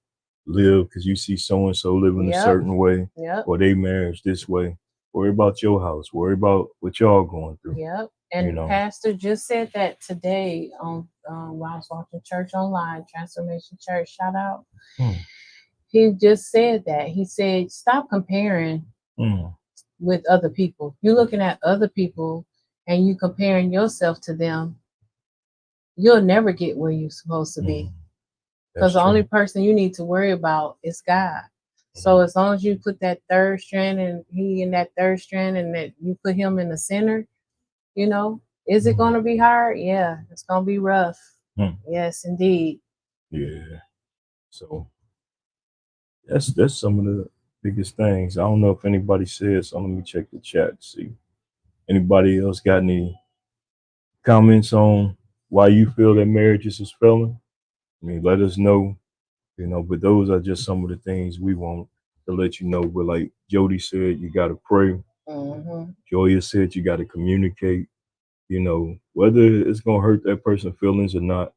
Speaker 1: live because you see so and so living a certain way, or they marriage this way. Worry about your house. Worry about what y'all going through.
Speaker 2: Yep. And Pastor just said that today on while I was watching church online, Transformation Church, shout out. He just said that. He said, stop comparing with other people. You're looking at other people and you comparing yourself to them. You'll never get where you're supposed to be. Because the only person you need to worry about is God. So as long as you put that third strand and he in that third strand and that you put him in the center, is it going to be hard? Yeah, it's going to be rough. Yes, indeed.
Speaker 1: Yeah. So that's some of the biggest things. I don't know if anybody said so. Let me check the chat to see. Anybody else got any comments on why you feel that marriages is failing? I mean, let us know. But those are just some of the things we want to let you know. But like Jody said, you got to pray. Joya said you got to communicate. Whether it's gonna hurt that person's feelings or not,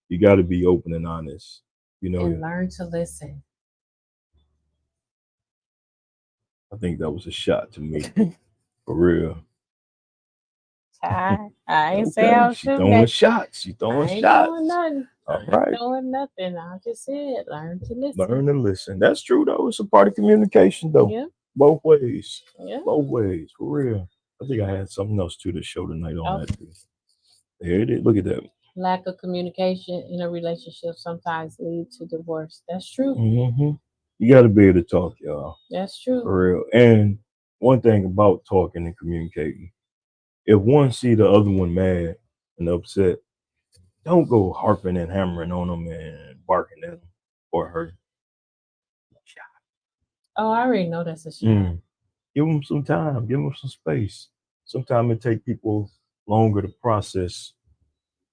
Speaker 1: you got to be open and honest.
Speaker 2: And learn to listen.
Speaker 1: I think that was a shot to me, for real.
Speaker 2: I ain't say I was
Speaker 1: throwing shots. She throwing shots.
Speaker 2: Doing nothing.
Speaker 1: All right.
Speaker 2: Doing nothing. I just said learn to listen.
Speaker 1: Learn to listen. That's true though. It's a part of communication though.
Speaker 2: Yeah.
Speaker 1: Both ways.
Speaker 2: Yeah.
Speaker 1: Both ways. For real. I think I had something else to the show tonight on that. There it is. Look at that.
Speaker 2: Lack of communication in a relationship sometimes lead to divorce. That's true.
Speaker 1: You got to be able to talk, y'all.
Speaker 2: That's true.
Speaker 1: For real. And one thing about talking and communicating, if one see the other one mad and upset, don't go harping and hammering on them and barking at them or her.
Speaker 2: Oh, I already know that's a shot.
Speaker 1: Give them some time. Give them some space. Sometimes it takes people longer to process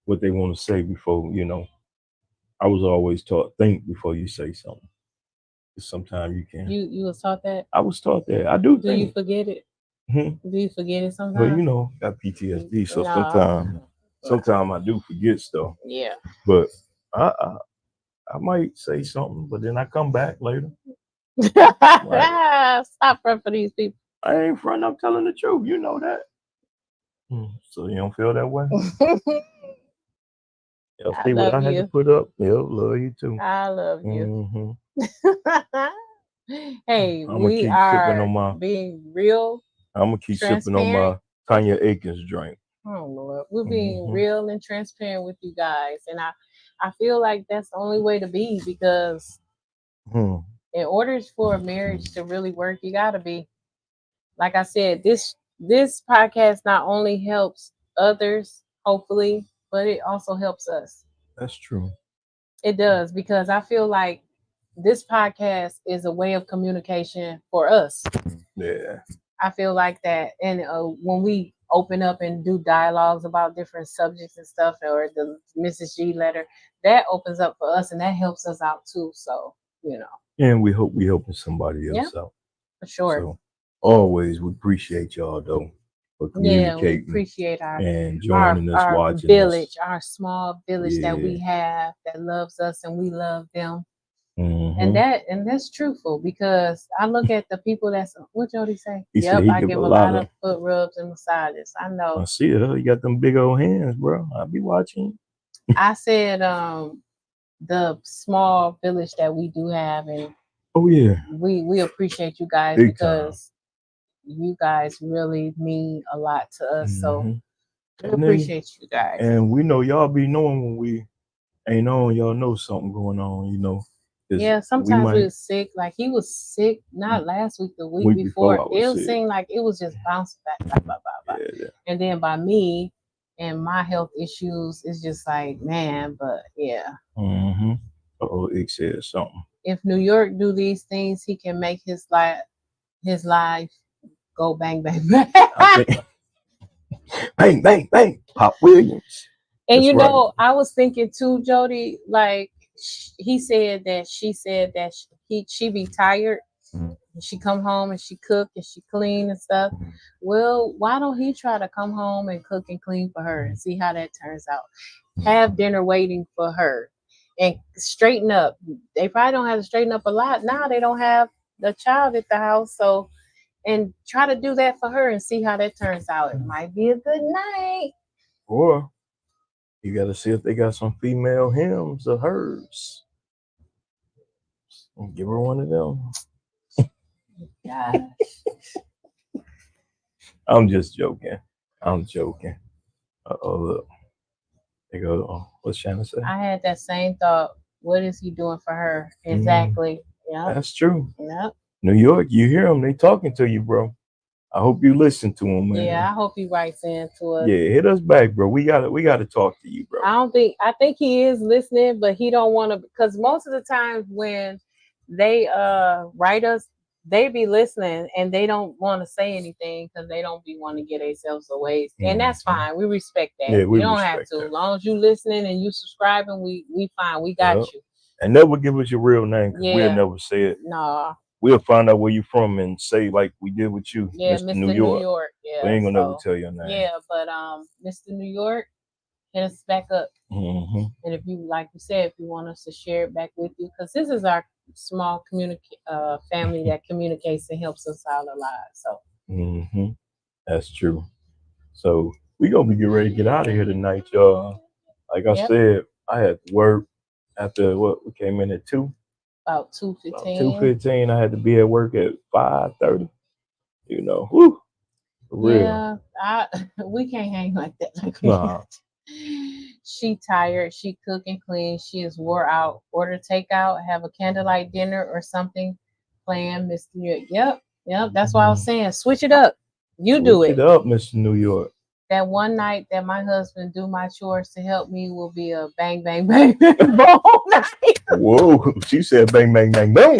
Speaker 1: what they want to say before, I was always taught, think before you say something. Sometimes you can.
Speaker 2: You was taught that?
Speaker 1: I was taught that. I do.
Speaker 2: Do you forget it? Do you forget it sometimes?
Speaker 1: Well, got PTSD, so sometimes I do forget stuff.
Speaker 2: Yeah.
Speaker 1: But I I might say something, but then I come back later.
Speaker 2: Stop front for these people.
Speaker 1: I ain't front. I'm telling the truth. You know that. So you don't feel that way? Yeah, see what I had to put up. Yeah, love you too.
Speaker 2: I love you. Hey,
Speaker 1: I'm
Speaker 2: we are being real.
Speaker 1: I'm gonna keep sipping on my Tanya Aikens drink.
Speaker 2: Oh Lord, we're being real and transparent with you guys, and I feel like that's the only way to be, because in order for a marriage to really work, you gotta be, like I said, this podcast not only helps others, hopefully, but it also helps us.
Speaker 1: That's true.
Speaker 2: It does, because I feel like this podcast is a way of communication for us.
Speaker 1: Yeah.
Speaker 2: I feel like that. And when we open up and do dialogues about different subjects and stuff, or the Mrs. G letter, that opens up for us and that helps us out too. So,
Speaker 1: And we hope we helping somebody else out.
Speaker 2: For sure.
Speaker 1: So always we appreciate y'all though for communicating.
Speaker 2: Yeah, we appreciate
Speaker 1: and joining us,
Speaker 2: our
Speaker 1: watching
Speaker 2: village,
Speaker 1: us.
Speaker 2: our small village that we have that loves us and we love them.
Speaker 1: Mm-hmm.
Speaker 2: And that's truthful, because I look at the people that's, what Jody say?
Speaker 1: He said he
Speaker 2: I give a lot of foot rubs and massages. I know.
Speaker 1: I see it. You got them big old hands, bro. I'll be watching.
Speaker 2: I said the small village that we do have, and we appreciate you guys big because you guys really mean a lot to us. So we appreciate you guys.
Speaker 1: And we know y'all be knowing when we ain't on, y'all know something going on, you know.
Speaker 2: Yeah, sometimes we was sick. Like he was sick, not last week, the week before. It seemed like it was just bouncing back, blah. Yeah. And then by me and my health issues, it's just like, man, but yeah.
Speaker 1: It said something.
Speaker 2: If New York do these things, he can make his life go bang, bang, bang.
Speaker 1: Bang, bang, bang. Pop Williams.
Speaker 2: And I was thinking too, Jody, like she said that she be tired. She come home and she cook and she clean and stuff. Well, why don't he try to come home and cook and clean for her and see how that turns out? Have dinner waiting for her and straighten up. They probably don't have to straighten up a lot. Now they don't have the child at the house. So, and try to do that for her and see how that turns out. It might be a good night.
Speaker 1: Or you got to see if they got some female hymns of hers. And give her one of them.
Speaker 2: Gosh.
Speaker 1: I'm just joking. Look. They go, what's Shannon say?
Speaker 2: I had that same thought. What is he doing for her? Exactly. Yeah.
Speaker 1: That's true.
Speaker 2: Yep.
Speaker 1: New York, you hear them. They talking to you, bro. I hope you listen to them, man.
Speaker 2: Yeah, I hope he writes in to us.
Speaker 1: Yeah, hit us back, bro. We gotta talk to you, bro.
Speaker 2: I think he is listening, but he don't want to, because most of the times when they write us, they be listening and they don't want to say anything because they don't be want to get themselves away. And that's fine. We respect that.
Speaker 1: Yeah, we
Speaker 2: don't have to.
Speaker 1: That.
Speaker 2: As long as you listening and you subscribing, we fine. We got you.
Speaker 1: And never give us your real name, because we'll never say it.
Speaker 2: Nah.
Speaker 1: We'll find out where you from and say like we did with you,
Speaker 2: Mr. New York. Yeah,
Speaker 1: we ain't gonna never tell your name.
Speaker 2: Yeah, but Mr. New York, hit us back up. And if you, like you said, if you want us to share it back with you, because this is our small family that communicates and helps us out a lot. So
Speaker 1: that's true. So we gonna be getting ready to get out of here tonight, y'all. Like I said, I had to work after we came in at 2.
Speaker 2: About 2:15.
Speaker 1: 2:15. I had to be at work at 5:30. You know, whoo, for real.
Speaker 2: Yeah, we can't hang like that.
Speaker 1: Nah.
Speaker 2: She tired. She cook and clean. She is wore out. Order takeout. Have a candlelight dinner or something. Plan, Mr. New York. Yep. That's why I was saying, switch it up. You do it.
Speaker 1: Switch it up, Mr. New York.
Speaker 2: That one night that my husband do my chores to help me will be a bang, bang, bang, bang, boom night.
Speaker 1: Whoa, she said bang, bang, bang, boom.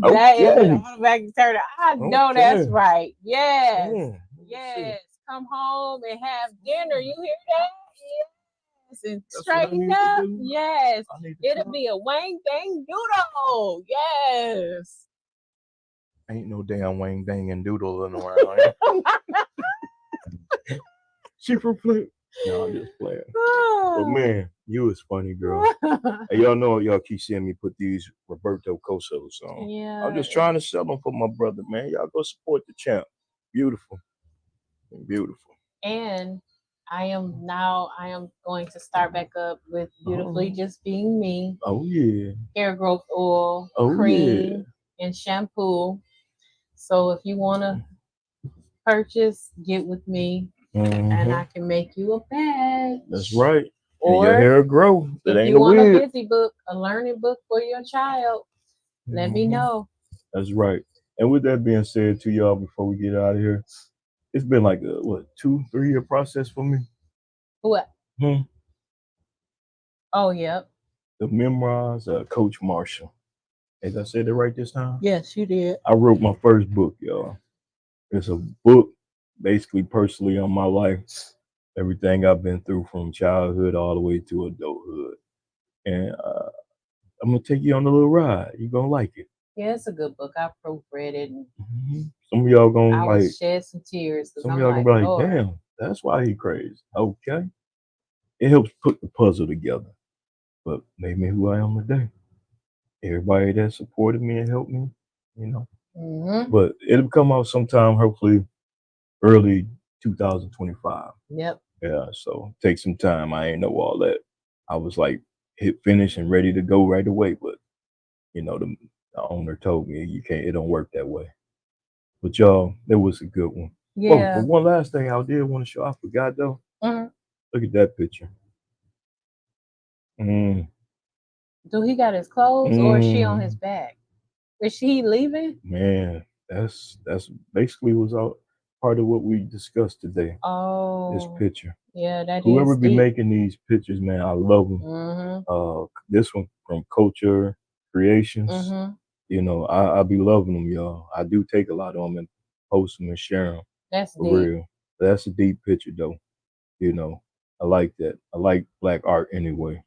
Speaker 2: That is an automatic turn. I know that's right. Yes. Yes. Come home and have dinner. You hear that? Yes. And straighten up. Yes. It'll be a wang dang doodle. Yes.
Speaker 1: Ain't no damn wang dang and doodle around. She from Flint. No, I'm just playing. But man, you was funny, girl. And y'all know y'all keep seeing me put these Roberto Cosos on.
Speaker 2: Yeah.
Speaker 1: I'm just trying to sell them for my brother, man. Y'all go support the champ. Beautiful. Beautiful.
Speaker 2: And I am going to start back up with Beautifully Just Being Me.
Speaker 1: Oh yeah.
Speaker 2: Hair growth oil,
Speaker 1: Oh,
Speaker 2: cream, and shampoo. So if you want to purchase, get with me, and I can make you a badge.
Speaker 1: That's right.
Speaker 2: Or
Speaker 1: your hair grow. It
Speaker 2: if
Speaker 1: ain't
Speaker 2: you want
Speaker 1: wig.
Speaker 2: a busy book, a learning book for your child, let me know.
Speaker 1: That's right. And with that being said, to y'all, before we get out of here, it's been like a 2-3 year process for me.
Speaker 2: What? Oh, yep.
Speaker 1: The memoirs of Coach Marshall. As I said it right this time?
Speaker 2: Yes, you did.
Speaker 1: I wrote my first book, y'all. It's a book basically personally on my life, everything I've been through from childhood all the way to adulthood. And I'm going to take you on a little ride. You're going to like it.
Speaker 2: Yeah, it's a good book. I proofread it. And
Speaker 1: some of y'all going
Speaker 2: to like shed some tears.
Speaker 1: Some of y'all going to be like, damn, that's why he crazy. Okay. It helps put the puzzle together. But made me who I am today. Everybody that supported me and helped me, you know. But it'll come out sometime, hopefully, early 2025.
Speaker 2: Yep.
Speaker 1: Yeah, so take some time. I ain't know all that. I was like hit finish and ready to go right away, but you know, the owner told me you can't. It don't work that way. But y'all, it was a good one.
Speaker 2: Yeah.
Speaker 1: Oh, but one last thing I did want to show. I forgot though. Look at that picture.
Speaker 2: Do he got his clothes or is she on his back? Is she leaving?
Speaker 1: Man, that's basically was all part of what we discussed today.
Speaker 2: Oh,
Speaker 1: this picture.
Speaker 2: Yeah, that
Speaker 1: Whoever
Speaker 2: is
Speaker 1: be
Speaker 2: deep.
Speaker 1: making these pictures, man, I love them. This one from Culture Creations. You know, I be loving them, y'all. I do take a lot of them and post them and share them.
Speaker 2: That's
Speaker 1: for
Speaker 2: deep.
Speaker 1: real. That's a deep picture, though. You know, I like that. I like black art anyway.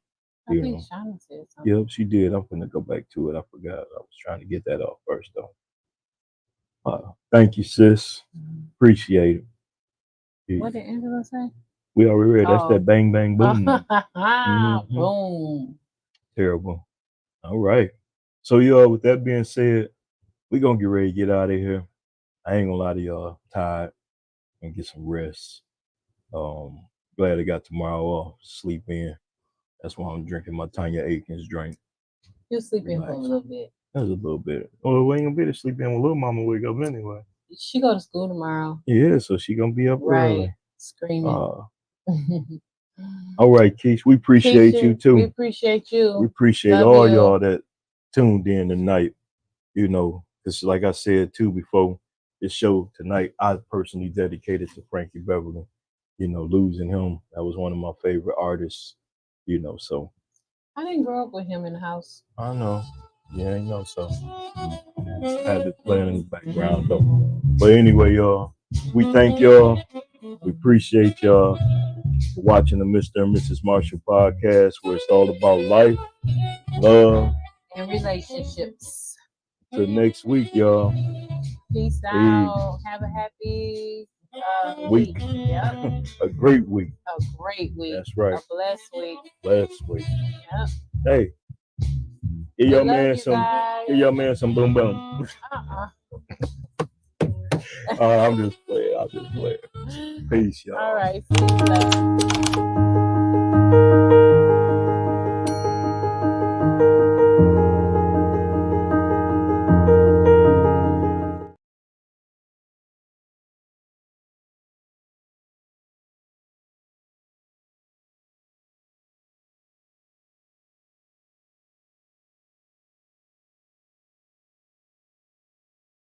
Speaker 2: I think Shauna said something.
Speaker 1: Yep, she did. I'm gonna go back to it. I forgot. I was trying to get that off first, though. Thank you, sis. Appreciate it.
Speaker 2: Yeah. What did Angela say?
Speaker 1: We already read. That's that bang, bang, boom.
Speaker 2: Boom.
Speaker 1: Terrible. All right. So, y'all, with that being said, we're going to get ready to get out of here. I ain't going to lie to y'all. Tired and get some rest. Glad I got tomorrow off. Sleep in. That's why I'm drinking my Tanya Aikens drink.
Speaker 2: You sleep in for a little bit.
Speaker 1: That's a little bit. Well, we ain't going to be able to sleep in when little mama wake up anyway.
Speaker 2: She go to school tomorrow.
Speaker 1: Yeah, so she going to be up early.
Speaker 2: Screaming.
Speaker 1: All right, Keish, we appreciate you too.
Speaker 2: We appreciate you.
Speaker 1: We appreciate all y'all that tuned in tonight. You know, because like I said too before this show tonight, I personally dedicated to Frankie Beverly. You know, losing him, that was one of my favorite artists. You know, so
Speaker 2: I didn't grow up with him in the house.
Speaker 1: I know. Yeah, I know. So I had it playing in the background though. But anyway, y'all, we thank y'all. We appreciate y'all for watching the Mr. and Mrs. Marshall podcast, where it's all about life, love,
Speaker 2: and relationships.
Speaker 1: Till next week, y'all.
Speaker 2: Peace out. Have a happy week. Yep.
Speaker 1: A great week.
Speaker 2: A great week.
Speaker 1: That's right.
Speaker 2: A blessed week.
Speaker 1: Blessed week.
Speaker 2: Yep.
Speaker 1: Hey. Give your man some boom boom. I'm just playing. Peace, y'all.
Speaker 2: All right. Peace.